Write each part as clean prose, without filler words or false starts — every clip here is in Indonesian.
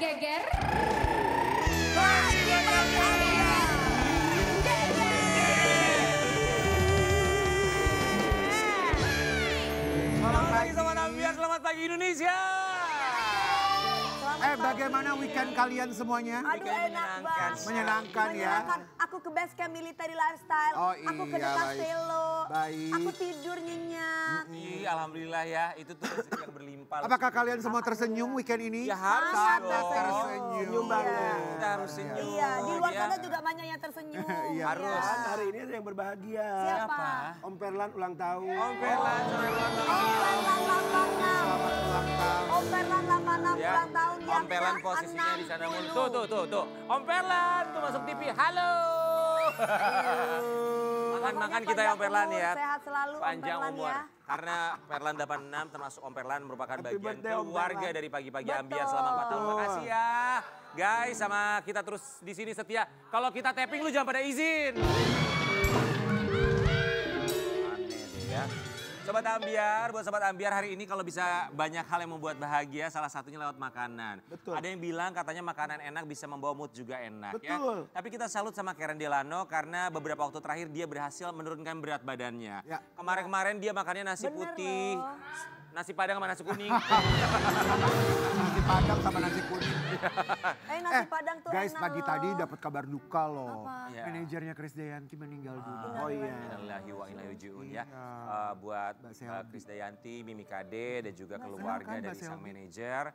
geger. Selamat pagi Sobat Ambiar, selamat pagi Indonesia. Bagaimana weekend kalian semuanya? Aduh enak banget. Menyenangkan ya. Aku ke base camp military lifestyle. Oh Aku ke iya, dekat baik. Velo. Baik. Aku tidur nyenyak. Iya, alhamdulillah ya, itu tuh rezeki yang berlimpah. Apakah kalian semua tersenyum weekend ini? Ya harus Sangat dong. tersenyum banget. Kita harus senyum. Iya, di luar Ya. sana juga banyak yang tersenyum. Iya. Harus. Iya. Hari ini ada yang berbahagia. Siapa? Om Perlan ulang tahun. Om Perlan, selamat ulang tahun. Om Perlan 86. Selamat ulang tahun. Om Perlan 86 Ya, ulang tahun yang Om Perlan posisinya di sana mulu. Tuh. Om Perlan tuh masuk TV. Halo. Makan-makan kita ya Om Perlan ya. Sehat selalu Om Panjang Perlan umur. ya. Karena Perlan 86 termasuk Om Perlan merupakan Happy bagian birthday, Om keluarga Perlan. dari pagi-pagi Betul. Ambiar selama 4 tahun. Makasih ya. Guys, sama kita terus di sini setia. Kalau kita tapping lu jangan pada izin. Aneh ya. Sobat Ambiar, buat Sobat Ambiar hari ini kalau bisa banyak hal yang membuat bahagia, salah satunya lewat makanan. Betul. Ada yang bilang katanya makanan enak bisa membawa mood juga enak Betul. ya. Tapi kita salut sama Karen Delano karena beberapa waktu terakhir dia berhasil menurunkan berat badannya. Ya. Kemarin-kemarin dia makannya nasi Bener putih, loh. nasi padang sama nasi kuning. Nasi padang sama nasi kuning. Nasi padang tuh Guys, enak pagi loh. tadi dapat kabar duka loh. Apa? Ya. Manajernya Krisdayanti meninggal dunia. Oh iya. Innalillahi wa inna ilaihi raji'un ya. Iya. Buat Mbak Selby. Krisdayanti, Mimi Kade dan juga keluarga Silakan, dari Mbak sang Selby. manajer.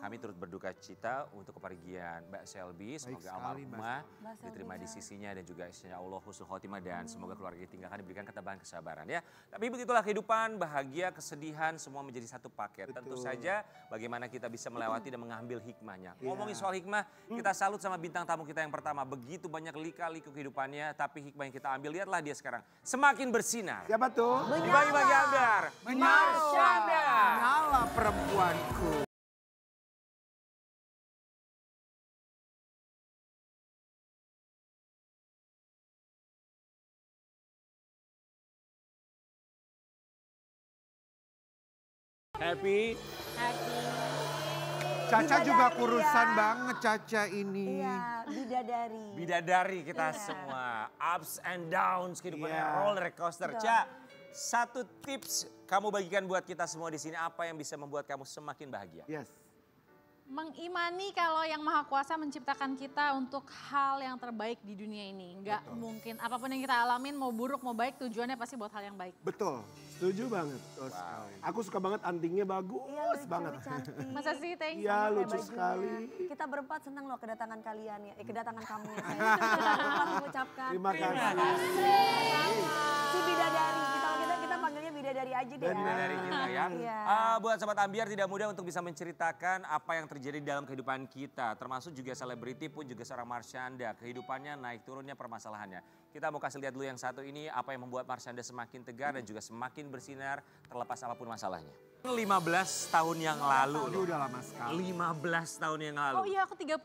Kami turut berduka cita untuk kepergian Mbak Selby. Semoga sekali, almarhumah Mbak Selby, diterima di ya. sisinya dan juga insya Allah husnul khotimah dan semoga keluarga ditinggalkan diberikan ketabahan kesabaran ya. Tapi begitulah kehidupan, bahagia, kesedihan semua menjadi satu paket. Tentu saja bagaimana kita bisa melewati dan mengambil hikmahnya. Ngomongin soal hikmah, kita salut sama bintang tamu kita yang pertama. Begitu banyak lika-liku kehidupannya, tapi hikmah yang kita ambil, lihatlah dia sekarang. Semakin bersinar. Siapa tuh? Dibagi-bagi Ambiar. Marsyanda. Nyala perempuanku. Happy. Caca juga Bidadari kurusan ya. banget Caca ini. Iya, bidadari. Bidadari kita semua. Ups and downs kehidupannya Iya. roller coaster. Betul. Ca, satu tips kamu bagikan buat kita semua di sini apa yang bisa membuat kamu semakin bahagia? Yes. Mengimani kalau yang Maha Kuasa menciptakan kita untuk hal yang terbaik di dunia ini. Enggak mungkin apapun yang kita alamin mau buruk mau baik tujuannya pasti buat hal yang baik. Betul. Setuju banget. Aku suka banget antingnya bagus Iya lucu, banget. cantik. Masa sih thank you. Iya Kayak lucu bajunya. sekali. Kita berempat senang loh kedatangan kalian ya. Kedatangan kamu ya saya. Kita berempat mengucapkan. Terima kasih. Si bidadari. Kita panggilnya bidadari aja deh ya. Dari kita ya. Iya. Buat Sobat Ambiar tidak mudah untuk bisa menceritakan apa yang terjadi dalam kehidupan kita. Termasuk juga selebriti pun juga seorang Marsyanda. Kehidupannya naik turunnya permasalahannya. Kita mau kasih lihat dulu yang satu ini apa yang membuat Marsyanda semakin tegar dan juga semakin bersinar terlepas apapun masalahnya. 15 tahun yang lalu Ini loh. udah lama sekali. 15 tahun yang lalu. Oh iya aku 35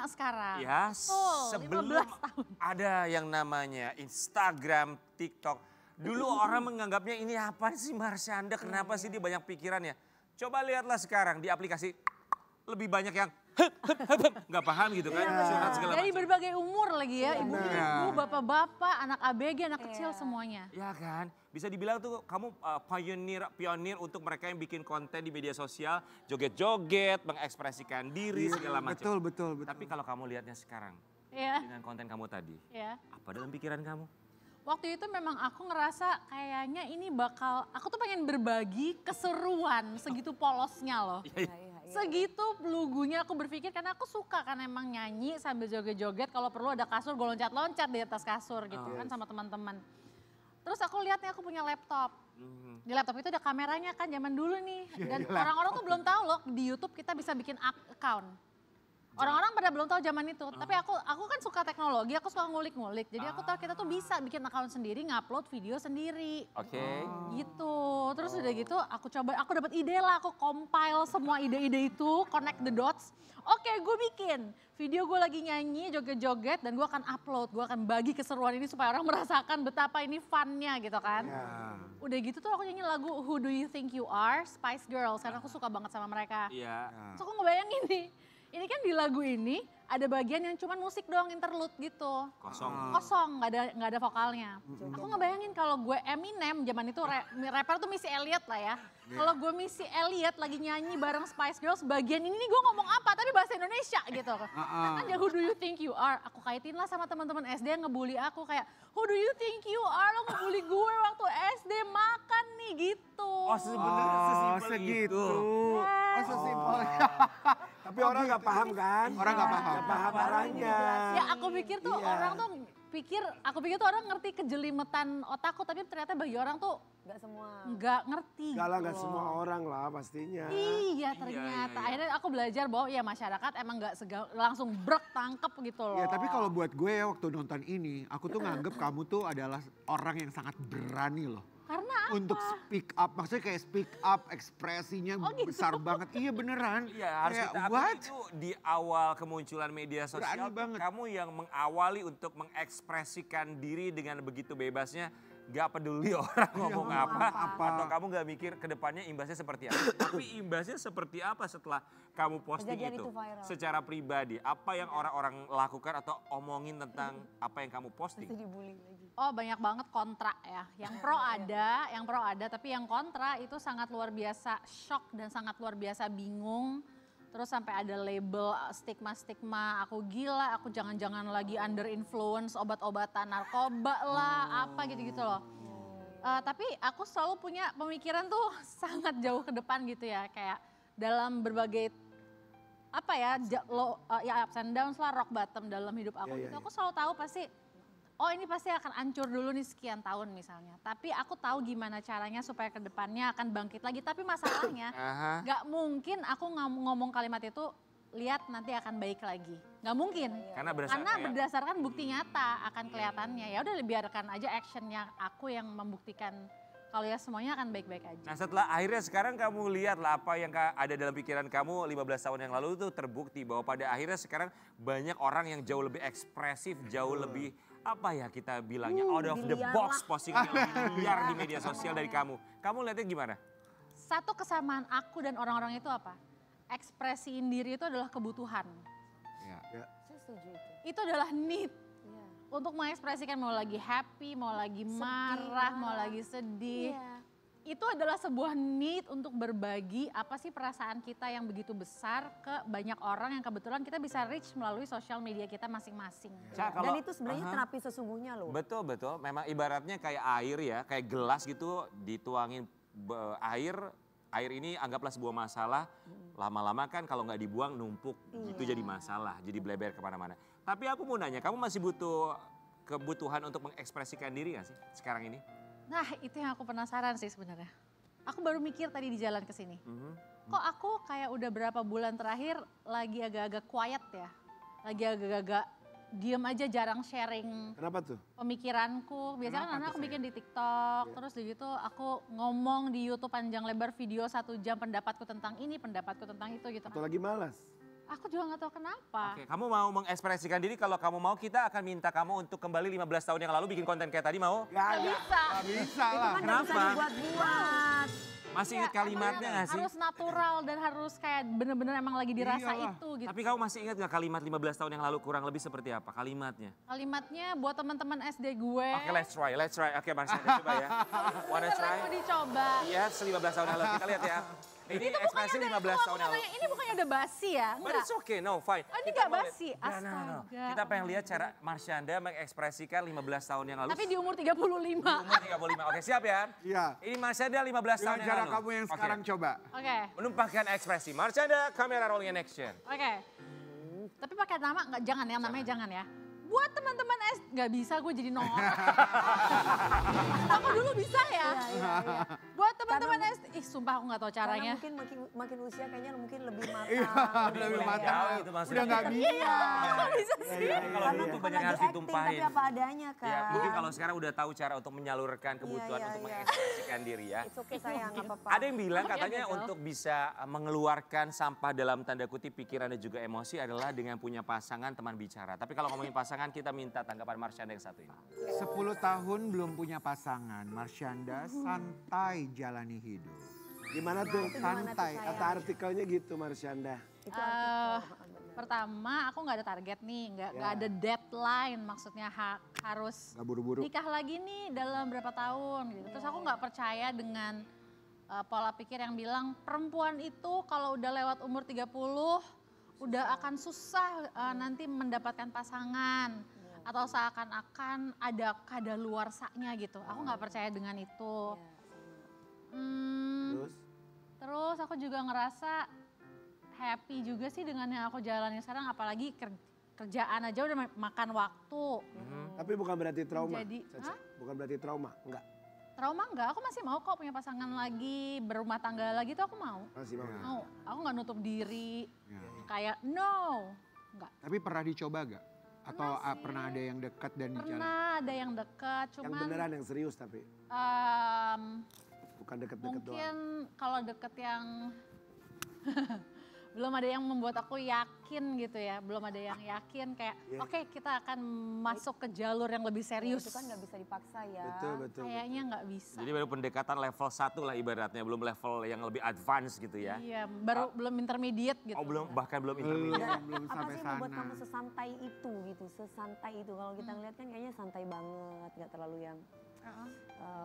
sekarang. Ya, Betul, sebelum 15 tahun. ada yang namanya Instagram, TikTok. Dulu orang menganggapnya ini apa sih Marsyanda, kenapa sih dia banyak pikirannya. Coba lihatlah sekarang di aplikasi lebih banyak yang nggak paham gitu kan. Curhat segala Dari macam. berbagai umur lagi ya, ibu-ibu, bapak-bapak, anak ABG, anak kecil semuanya. Ya kan, bisa dibilang tuh kamu pionir untuk mereka yang bikin konten di media sosial, joget-joget, mengekspresikan diri segala macam. Betul. Tapi kalau kamu lihatnya sekarang Ya, dengan konten kamu tadi, ya. apa dalam pikiran kamu? Waktu itu memang aku ngerasa kayaknya ini aku tuh pengen berbagi keseruan segitu polosnya loh. Segitu lugunya aku berpikir karena aku suka kan emang nyanyi sambil joget-joget kalau perlu ada kasur gue loncat-loncat di atas kasur gitu kan sama teman-teman. Terus aku lihatnya aku punya laptop. Di laptop itu ada kameranya kan zaman dulu nih. Dan orang-orang tuh belum tahu loh di YouTube kita bisa bikin account. Orang-orang pada belum tahu zaman itu, tapi aku kan suka teknologi, aku suka ngulik-ngulik. Jadi aku tahu kita tuh bisa bikin account sendiri, ngupload video sendiri. Oke. Gitu. Terus udah gitu aku dapat ide lah, aku compile semua ide-ide itu, connect the dots. Oke, gue bikin video gue lagi nyanyi, joget-joget dan gue akan upload, gue akan bagi keseruan ini supaya orang merasakan betapa ini funnya gitu kan. Udah gitu tuh aku nyanyi lagu Who Do You Think You Are, Spice Girls, karena aku suka banget sama mereka. Iya. Terus aku ngebayangin nih, ini kan di lagu ini ada bagian yang cuman musik doang interlude gitu. Kosong, nggak ada vokalnya. Aku ngebayangin kalau gue Eminem, zaman itu rapper tuh Missy Elliott lah ya. Kalau gue Missy Elliott lagi nyanyi bareng Spice Girls, bagian ini nih gue ngomong apa, tapi bahasa Indonesia gitu. Kan ya who do you think you are? Aku kaitin lah sama teman-teman SD yang ngebully aku kayak, who do you think you are? Lo ngebully gue waktu SD, makan nih gitu. Oh sebenarnya sesimpel segitu. Oh sesimpel. Tapi orang nggak paham kan? Orang nggak paham. Nggak paham arahnya. Ya aku pikir tuh orang tuh aku pikir tuh orang ngerti kejelimetan otakku, tapi ternyata bagi orang tuh Gak semua. nggak ngerti. Gak lah, gitu nggak loh. semua orang lah pastinya. Iya ternyata. Akhirnya aku belajar bahwa ya masyarakat emang nggak langsung brek tangkep gitu loh. Ya tapi kalau buat gue ya waktu nonton ini, aku tuh nganggep kamu tuh adalah orang yang sangat berani loh. Karena apa? Untuk speak up, maksudnya kayak speak up, ekspresinya besar banget. Iya beneran. Iya harus Kayak, kita akui what? itu di awal kemunculan media sosial Berani banget. kamu yang mengawali untuk mengekspresikan diri dengan begitu bebasnya. Gak peduli orang ngomong apa, atau kamu gak mikir ke depannya imbasnya seperti apa. Tapi imbasnya seperti apa setelah kamu posting Kejadian itu? itu viral. Secara pribadi, apa yang orang-orang lakukan atau omongin tentang apa yang kamu posting? Itu dibully lagi. Oh banyak banget kontra ya. Yang pro ada, tapi yang kontra itu sangat luar biasa shock dan sangat luar biasa bingung. Terus sampai ada label stigma-stigma, aku gila, aku jangan-jangan lagi under influence obat-obatan narkoba lah, apa gitu-gitu loh. Tapi aku selalu punya pemikiran tuh sangat jauh ke depan gitu ya. Kayak dalam berbagai apa ya, ya ups and downs lah, rock bottom dalam hidup aku gitu. Aku selalu tahu pasti, oh ini pasti akan hancur dulu nih sekian tahun misalnya. Tapi aku tahu gimana caranya supaya ke depannya akan bangkit lagi. Tapi masalahnya gak mungkin aku ngomong kalimat itu, lihat nanti akan baik lagi. Gak mungkin. Karena berdasarkan bukti nyata akan kelihatannya. Ya udah biarkan aja actionnya aku yang membuktikan kalau ya semuanya akan baik-baik aja. Nah setelah akhirnya sekarang kamu lihat lah apa yang ada dalam pikiran kamu 15 tahun yang lalu itu terbukti bahwa pada akhirnya sekarang banyak orang yang jauh lebih ekspresif, jauh lebih apa ya kita bilangnya out of the box postingan yang liar di media sosial dari kamu. Kamu lihatnya gimana? Satu kesamaan aku dan orang-orang itu apa? Ekspresiin diri itu adalah kebutuhan. Saya setuju itu. Itu adalah need. Iya. Untuk mengekspresikan mau lagi happy, mau lagi marah, mau lagi sedih. Iya. Itu adalah sebuah need untuk berbagi apa sih perasaan kita yang begitu besar ke banyak orang yang kebetulan kita bisa reach melalui sosial media kita masing-masing. Dan itu sebenarnya terapi sesungguhnya loh. Betul, betul. Memang ibaratnya kayak air ya, kayak gelas gitu dituangin air ini anggaplah sebuah masalah. Lama-lama kan kalau nggak dibuang numpuk, itu jadi masalah, jadi bleber kemana-mana. Tapi aku mau nanya, kamu masih butuh kebutuhan untuk mengekspresikan diri nggak sih sekarang ini? Nah itu yang aku penasaran sih sebenarnya. Aku baru mikir tadi di jalan ke sini. Kok aku kayak udah berapa bulan terakhir lagi agak-agak quiet ya. Lagi agak-agak diem aja, jarang sharing Kenapa tuh? pemikiranku. Biasanya kan aku bikin di TikTok, terus gitu aku ngomong di YouTube panjang lebar video 1 jam pendapatku tentang ini, pendapatku tentang itu gitu. Atau lagi malas? Aku juga gak tahu kenapa. Oke, kamu mau mengekspresikan diri, kalau kamu mau kita akan minta kamu untuk kembali 15 tahun yang lalu bikin konten kayak tadi, mau? Gak bisa. Bisa Itu lah. kan gak bisa Kenapa? dibuat-buat. Masih ingat kalimatnya nggak sih? Harus natural dan harus kayak bener-bener emang lagi dirasa Iyalah. itu gitu. Tapi kamu masih ingat nggak kalimat 15 tahun yang lalu kurang lebih seperti apa kalimatnya? Kalimatnya buat teman-teman SD gue. Oke, let's try. Oke, Marsanda coba ya. Wanna try? Mau dicoba. Iya, 15 tahun yang lalu. Kita lihat ya. Ini ekspresi 15 tahun yang lalu. Ini bukannya udah basi ya? But Enggak. it's okay, no, fine. Oh, ini Kita nggak mau lihat. basi? No. Astaga. Kita pengen lihat cara Marsyanda mengekspresikan 15 tahun yang lalu. Tapi di umur 35. Umur 35. Oke, siap ya? Iya. Ini Marsyanda 15 tahun Dengan yang cara lalu. kamu yang sekarang coba. Oke, Menumpahkan ekspresi. Marsyanda, kamera rolling and action. oke. Tapi pakai nama nggak, jangan ya, namanya jangan ya. Buat teman-teman nggak bisa gue jadi nongol. Aku dulu bisa ya. Iya. Buat teman-teman sumpah aku nggak tahu Karena caranya. mungkin makin usia kayaknya mungkin lebih matang. Iya, lebih matang. Gitu maksudnya. Udah nggak bisa. Kok bisa sih? Kalau dulu tuh banyak yang harus acting ditumpahin. tapi apa adanya kan. Ya, mungkin kalau sekarang udah tahu cara untuk menyalurkan kebutuhan Iya, untuk iya. mengekspresikan diri ya. It's okay sayang, nggak apa-apa. Ada yang bilang Oke, katanya gitu. untuk bisa mengeluarkan sampah dalam tanda kutip pikiran dan juga emosi adalah dengan punya pasangan teman bicara. Tapi kalau ngomongin pasangan kita minta tanggapan Marsyanda yang satu ini. 10 tahun belum punya pasangan, Marsyanda santai jalani hidup. Gimana tuh? Itu gimana tuh, Santai. sayang? Kata artikelnya gitu Marsyanda. Itu artikel. Bener. pertama aku nggak ada target nih, nggak ada deadline, maksudnya harus Gak buru-buru. nikah lagi nih dalam berapa tahun gitu. Terus aku nggak percaya dengan pola pikir yang bilang perempuan itu kalau udah lewat umur 30 udah akan susah nanti mendapatkan pasangan atau seakan-akan ada kadaluarsanya gitu. Aku nggak percaya dengan itu. Terus aku juga ngerasa happy juga sih dengan yang aku jalani sekarang, apalagi kerjaan aja udah makan waktu. Tapi bukan berarti trauma. Jadi, Caca. Bukan berarti trauma, enggak. Trauma enggak, aku masih mau kok punya pasangan lagi, berumah tangga lagi tuh aku mau. Masih mau. Mau, aku nggak nutup diri, Ya. kayak no, enggak. Tapi pernah dicoba gak? Atau pernah ada yang dekat dan di jalan? Pernah ada yang dekat, Yang cuman beneran, yang serius tapi. Bukan deket-deket doang. mungkin kalau deket yang belum ada yang membuat aku yakin gitu ya, belum ada yang yakin kayak oke, kita akan masuk ke jalur yang lebih serius. Itu kan nggak bisa dipaksa ya. Betul. Kayaknya nggak bisa. Jadi baru pendekatan level 1 lah ibaratnya, belum level yang lebih advance gitu ya. Iya, belum intermediate gitu. Oh bahkan belum intermediate. Belum Apa sampai sih yang membuat sana. kamu sesantai itu gitu, sesantai itu. Kalau kita ngeliat kan kayaknya santai banget, nggak terlalu yang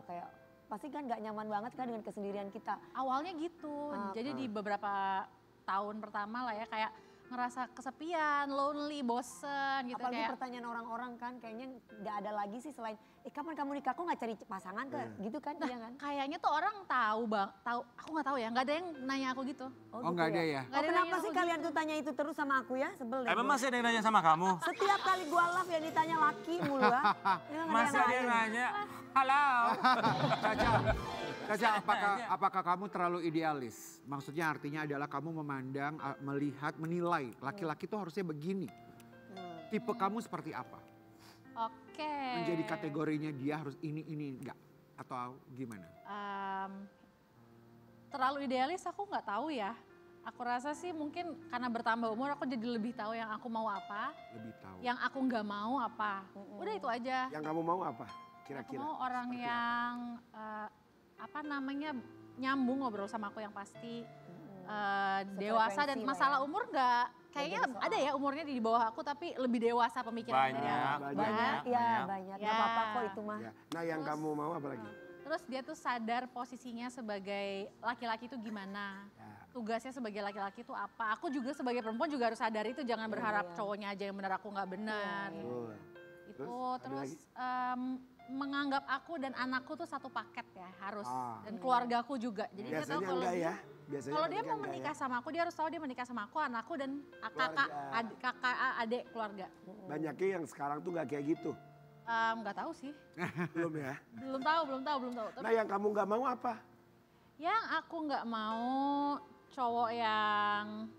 kayak pasti kan nggak nyaman banget kan dengan kesendirian kita. Awalnya gitu, jadi di beberapa tahun pertama lah ya kayak ngerasa kesepian, lonely, bosen gitu. Apalagi kayak pertanyaan orang-orang kan kayaknya nggak ada lagi sih selain kapan kamu nikah, kok nggak cari pasangan ke gitu kan, iya kan? kayaknya tuh orang tahu aku nggak tahu ya, nggak ada yang nanya aku gitu. Oh nggak ada ya? Nggak Oh, ada yang kenapa nanya sih aku kalian gitu. tuh tanya itu terus sama aku ya? Sebel deh. Emang gua. masih ada yang nanya sama kamu? Setiap kali gua live yang ditanya laki mulu ya. Emang Masih ada yang nanya, halo. Caca, apakah kamu terlalu idealis? Maksudnya artinya adalah kamu memandang, melihat, menilai laki-laki tuh harusnya begini. Tipe kamu seperti apa? Oke. Menjadi kategorinya dia harus ini enggak? Atau gimana? Terlalu idealis aku nggak tahu ya. Aku rasa sih mungkin karena bertambah umur aku jadi lebih tahu yang aku mau apa, Lebih tahu. yang aku nggak mau apa. Udah itu aja. Yang kamu mau apa? Aku Kira-kira. mau orang Seperti yang nyambung ngobrol sama aku yang pasti. Dewasa dan Sefrekuensi lah masalah ya. umur nggak, kayaknya jadi soal. ada ya umurnya di bawah aku tapi lebih dewasa pemikirannya. Banyak. Banyak. Ya. Gak apa-apa kok itu mah. Ya. Nah yang Terus- kamu mau apa lagi? Terus dia tuh sadar posisinya sebagai laki-laki itu gimana. Ya. Tugasnya sebagai laki-laki itu apa. Aku juga sebagai perempuan juga harus sadar itu. Jangan berharap iya. cowoknya aja yang benar, aku nggak benar. Betul. Itu Terus, ada terus lagi? menganggap aku dan anakku tuh satu paket ya harus. Ah. Dan keluargaku juga. Jadi dia tahu Biasanya kalau enggak dia, ya? Biasanya kalau dia kebanyakan mau enggak menikah ya? sama aku, dia harus tahu dia menikah sama aku, anakku dan kakak, adik keluarga. Banyaknya yang sekarang tuh nggak kayak gitu. Nggak tahu sih. Belum ya? Belum tahu. Tapi Nah yang kamu nggak mau apa? yang aku nggak mau cowok yang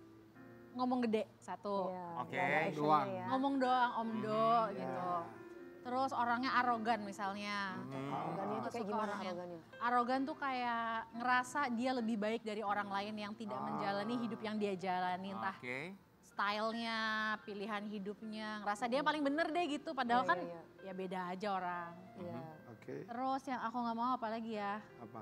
ngomong gede satu. Iya, Oke. nggak ada actionnya Doang. ya. Ngomong doang omdo gitu. Terus orangnya arogan misalnya. Arogannya itu Nggak kayak suka gimana orangnya. arogannya? Arogan tuh kayak ngerasa dia lebih baik dari orang lain yang tidak menjalani hidup yang dia jalani. Entah Oke. stylenya, pilihan hidupnya. Ngerasa dia yang paling bener deh gitu. Padahal Iya, kan iya, ya beda aja orang. Iya. Oke. Terus yang aku nggak mau apa lagi ya. Apa?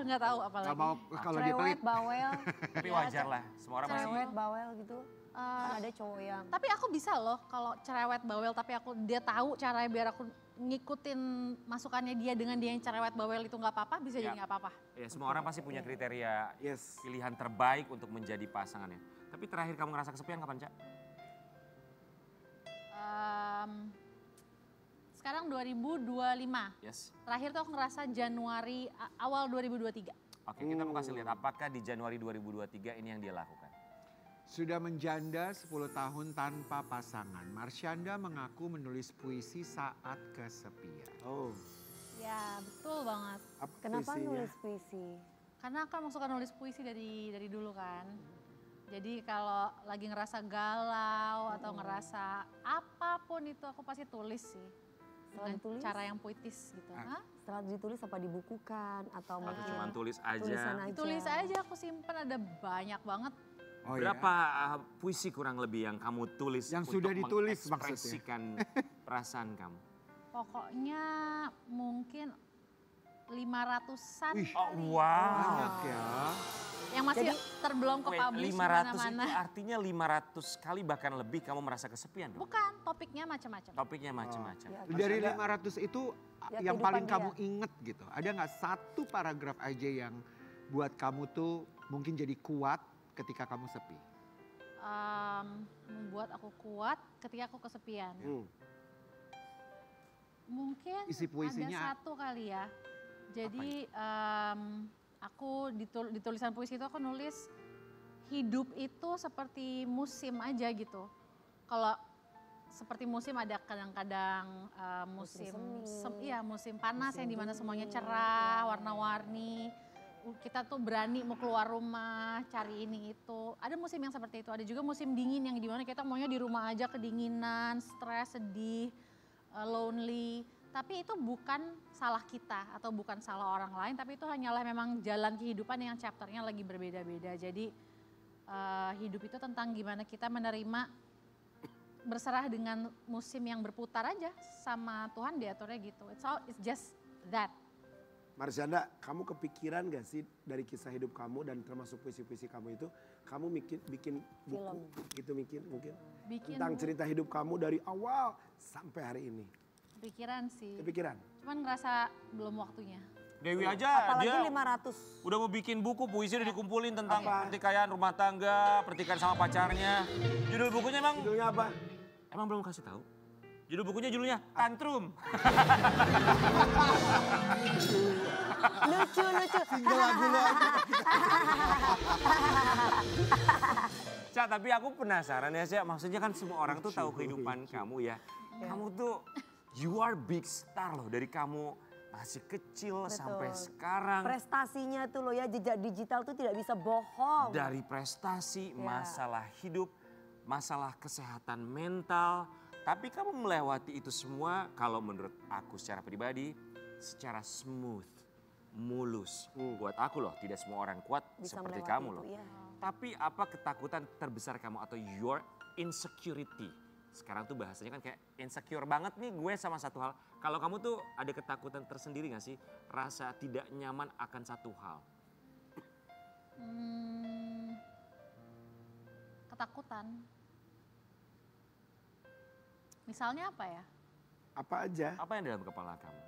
Nggak tahu apa lagi. Gak mau kalau dia Cerewet, pelit. bawel, Tapi wajar lah, semua orang pasti. cerewet, bawel gitu. Kan ada cowok yang Tapi aku bisa loh kalau cerewet bawel tapi dia tahu caranya biar aku ngikutin masukannya dia dengan dia yang cerewet bawel itu nggak apa-apa, bisa jadi Ya. nggak apa-apa. Ya semua orang pasti punya kriteria Yes. pilihan terbaik untuk menjadi pasangannya. Tapi terakhir kamu ngerasa kesepian kapan, Cak? Sekarang 2025. Yes. Terakhir tuh aku ngerasa Januari awal 2023. Oke, kita mau kasih lihat apakah di Januari 2023 ini yang dia lakukan. Sudah menjanda 10 tahun tanpa pasangan, Marsyanda mengaku menulis puisi saat kesepian. Oh. Ya betul banget. Apa kenapa puisinya? nulis puisi? Karena aku emang suka nulis puisi dari dulu kan. Jadi kalau lagi ngerasa galau atau ngerasa apapun itu aku pasti tulis sih. Setelah Dengan ditulis? cara yang puitis gitu. Hah? Setelah ditulis apa dibukukan atau Atau mungkin cuma tulis tulisan aja. aja? Tulis aja aku simpen ada banyak banget. Oh Berapa puisi kurang lebih yang kamu tulis Yang untuk sudah ditulis maksudnya? mengekspresikan perasaan kamu? Pokoknya mungkin 500-an Wih. Oh, kali. wow. Banyak ya. Yang masih terbelum ke Wait, publish 500 itu mana-mana. artinya 500 kali bahkan lebih kamu merasa kesepian dong? Bukan, topiknya macam-macam. Topiknya macam-macam. Ya, Dari Ada- 500 itu Ya, yang kehidupan paling dia. kamu inget gitu. Ada nggak satu paragraf aja yang buat kamu tuh mungkin jadi kuat ketika kamu sepi? Membuat aku kuat ketika aku kesepian. Hmm. Mungkin Isi puisinya- ada satu kali ya. Jadi aku di tulisan puisi itu aku nulis hidup itu seperti musim aja gitu. Kalau seperti musim ada kadang-kadang musim semi. musim panas Musim yang dimana dingin, semuanya cerah, ya. warna-warni. Kita tuh berani mau keluar rumah, cari ini itu. Ada musim yang seperti itu. Ada juga musim dingin yang dimana kita maunya di rumah aja kedinginan, stres, sedih, lonely. Tapi itu bukan salah kita atau bukan salah orang lain, tapi itu hanyalah memang jalan kehidupan yang chapternya lagi berbeda-beda. Jadi hidup itu tentang gimana kita menerima, berserah dengan musim yang berputar aja sama Tuhan diaturnya gitu. It's just that. Marsyanda, kamu kepikiran gak sih dari kisah hidup kamu dan termasuk puisi-puisi kamu itu, kamu bikin buku Film. gitu mungkin Bikin tentang cerita hidup kamu dari awal sampai hari ini. pikiran sih. Kepikiran? Cuman ngerasa belum waktunya. Dewi aja Apalagi dia 500. udah mau bikin buku, puisi udah dikumpulin tentang Apa? pertikaian rumah tangga, pertikaian sama pacarnya. Judul bukunya emang Judulnya apa? belum kasih tahu. Judul bukunya judulnya Tantrum. Lucu. Single lagu lo aja. Cak, tapi aku penasaran ya, Cak. Maksudnya kan semua orang tuh tahu kehidupan kamu ya. Kamu tuh, you are big star loh. Dari kamu masih kecil sampai sekarang. Prestasinya tuh loh ya, jejak digital tuh tidak bisa bohong. Dari prestasi, Ya. masalah hidup, masalah kesehatan mental. Tapi kamu melewati itu semua kalau menurut aku secara pribadi, secara smooth, mulus. Buat aku loh, tidak semua orang kuat Bisa seperti melewati kamu itu, loh. ya. Tapi apa ketakutan terbesar kamu atau your insecurity? Sekarang tuh bahasanya kan kayak insecure banget nih gue sama satu hal. Kalau kamu tuh ada ketakutan tersendiri gak sih? Rasa tidak nyaman akan satu hal. Ketakutan. Misalnya apa ya? Apa aja? Apa yang dalam kepala kamu?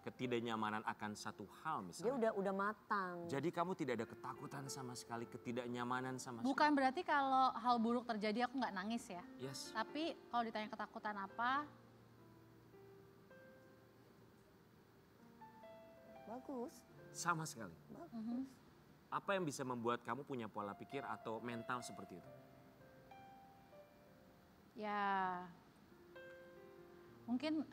Ketidaknyamanan akan satu hal Dia misalnya. udah matang. Jadi kamu tidak ada ketakutan sama sekali, ketidaknyamanan sama Bukan berarti kalau hal buruk terjadi aku nggak nangis ya. sekali. Yes. Tapi kalau ditanya ketakutan apa, Bagus. Sama sekali. Apa yang bisa membuat kamu punya pola pikir atau mental seperti itu? ya mungkin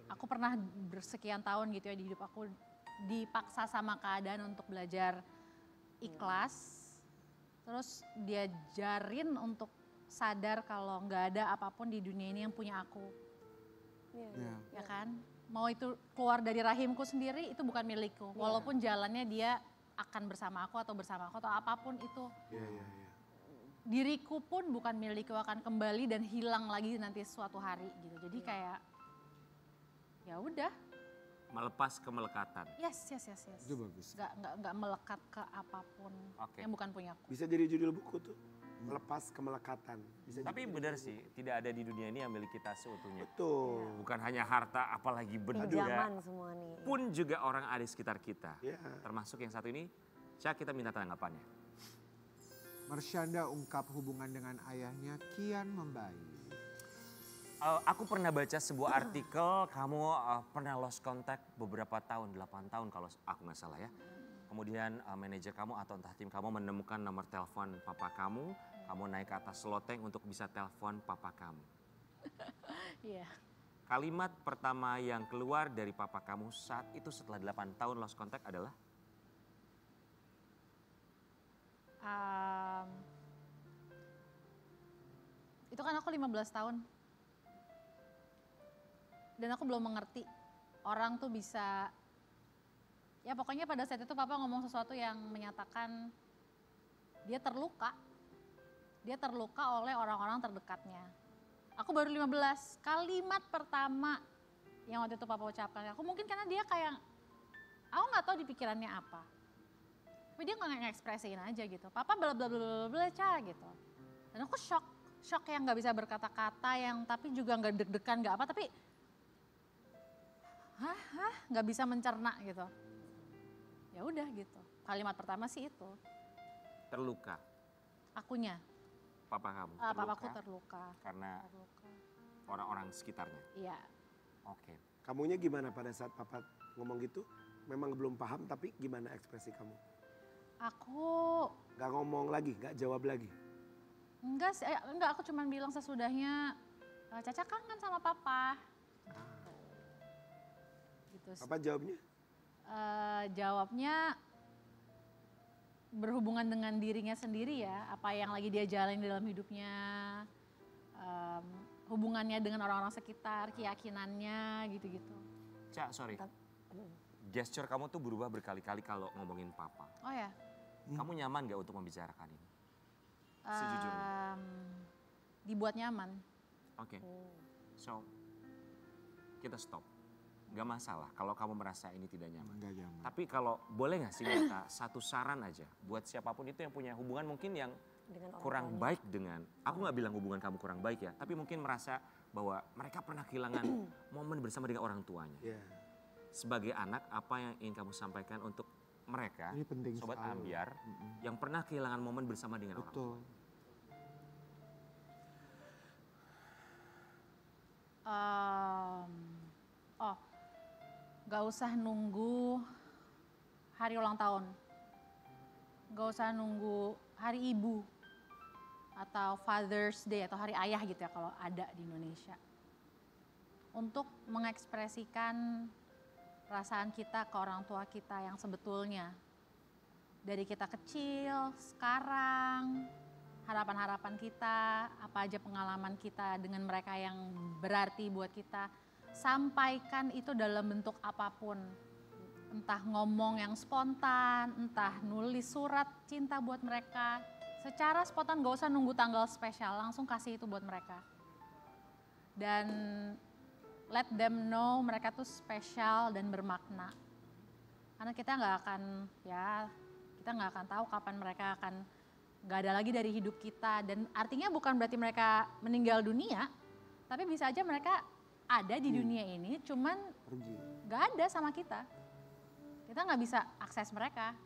aku pernah bersekian tahun gitu ya di hidup aku dipaksa sama keadaan untuk belajar ikhlas. Terus diajarin untuk sadar kalau nggak ada apapun di dunia ini yang punya aku. Iya. Ya kan? Mau itu keluar dari rahimku sendiri itu bukan milikku. Walaupun jalannya dia akan bersama aku atau apapun itu. Iya. Diriku pun bukan milikku, akan kembali dan hilang lagi nanti suatu hari gitu. Jadi kayak ya udah. Melepas kemelekatan. Yes. Itu bagus. Nggak melekat ke apapun Oke. yang bukan punyaku. Bisa jadi judul buku tuh. Melepas kemelekatan. Bisa Tapi jadi. benar sih, tidak ada di dunia ini yang milik kita seutuhnya. Betul. Bukan hanya harta, apalagi benda. Pinjaman semua nih. Pun juga orang ada di sekitar kita. Iya. Termasuk yang satu ini, Cak, kita minta tanggapannya. Marsyanda ungkap hubungan dengan ayahnya kian membaik. Aku pernah baca sebuah artikel, kamu pernah lost contact beberapa tahun, 8 tahun kalau aku nggak salah ya. Kemudian manajer kamu atau entah tim kamu menemukan nomor telepon papa kamu naik ke atas loteng untuk bisa telepon papa kamu. Iya. Kalimat pertama yang keluar dari papa kamu saat itu setelah 8 tahun lost contact adalah? Itu kan aku 15 tahun. Dan aku belum mengerti orang tuh bisa, ya pokoknya pada saat itu papa ngomong sesuatu yang menyatakan dia terluka. Dia terluka oleh orang-orang terdekatnya. Aku baru 15, kalimat pertama yang waktu itu papa ucapkan ke aku. Mungkin karena dia kayak, aku nggak tahu di pikirannya apa. Tapi dia nggak ngekspresiin aja gitu. Papa bla bla bla bla bla Ca gitu. Dan aku shock yang nggak bisa berkata-kata, yang tapi juga nggak deg-degan nggak apa, tapi nggak bisa mencerna gitu. Ya udah gitu. Kalimat pertama sih itu. Terluka. Akunya. Papa kamu Papaku terluka. karena Terluka. orang-orang sekitarnya. Iya. Oke. Kamunya gimana pada saat papa ngomong gitu? Memang belum paham tapi gimana ekspresi kamu? Aku Gak ngomong lagi, gak jawab lagi. enggak sih, enggak, aku cuman bilang sesudahnya Caca kangen sama papa. Gitu. Apa jawabnya? Jawabnya berhubungan dengan dirinya sendiri ya, apa yang lagi dia jalani dalam hidupnya, hubungannya dengan orang-orang sekitar, keyakinannya gitu-gitu. Cak, sorry. Gesture kamu tuh berubah berkali-kali kalau ngomongin papa. Oh ya? Kamu nyaman gak untuk membicarakan ini? Sejujurnya. Dibuat nyaman. Oke. So, kita stop. Gak masalah kalau kamu merasa ini tidak nyaman. Enggak nyaman. Tapi kalau boleh gak sih minta satu saran aja buat siapapun itu yang punya hubungan mungkin yang Dengan orang kurang tuanya. baik dengan, aku gak bilang hubungan kamu kurang baik ya, tapi mungkin merasa bahwa mereka pernah kehilangan momen bersama dengan orang tuanya. Ya. Sebagai anak, apa yang ingin kamu sampaikan untuk mereka, Ini penting Sobat sekali. Ambiar, yang pernah kehilangan momen bersama dengan orang tua? Betul. Gak usah nunggu hari ulang tahun. Gak usah nunggu hari ibu. Atau Father's Day atau hari ayah gitu ya kalau ada di Indonesia. Untuk mengekspresikan perasaan kita ke orang tua kita yang sebetulnya. Dari kita kecil, sekarang, harapan-harapan kita, apa aja pengalaman kita dengan mereka yang berarti buat kita. Sampaikan itu dalam bentuk apapun. Entah ngomong yang spontan, entah nulis surat cinta buat mereka. Secara spontan gak usah nunggu tanggal spesial, langsung kasih itu buat mereka. Dan let them know mereka tuh spesial dan bermakna. Karena kita nggak akan tahu kapan mereka akan nggak ada lagi dari hidup kita. Dan artinya bukan berarti mereka meninggal dunia, tapi bisa aja mereka ada di dunia ini, cuman Pergi. nggak ada sama kita. Kita nggak bisa akses mereka.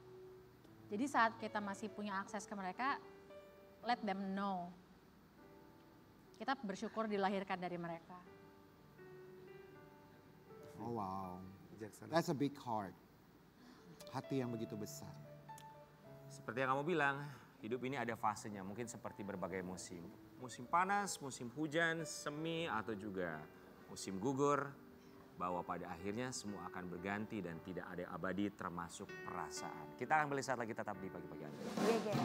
Jadi saat kita masih punya akses ke mereka, let them know. Kita bersyukur dilahirkan dari mereka. Oh wow. Bijaksana. That's a big heart. Hati yang begitu besar. Seperti yang kamu bilang, hidup ini ada fasenya, mungkin seperti berbagai musim. Musim panas, musim hujan, semi, atau juga musim gugur. Bahwa pada akhirnya semua akan berganti dan tidak ada yang abadi termasuk perasaan. Kita akan melihat lagi tetap di pagi-pagi Anda. Iya,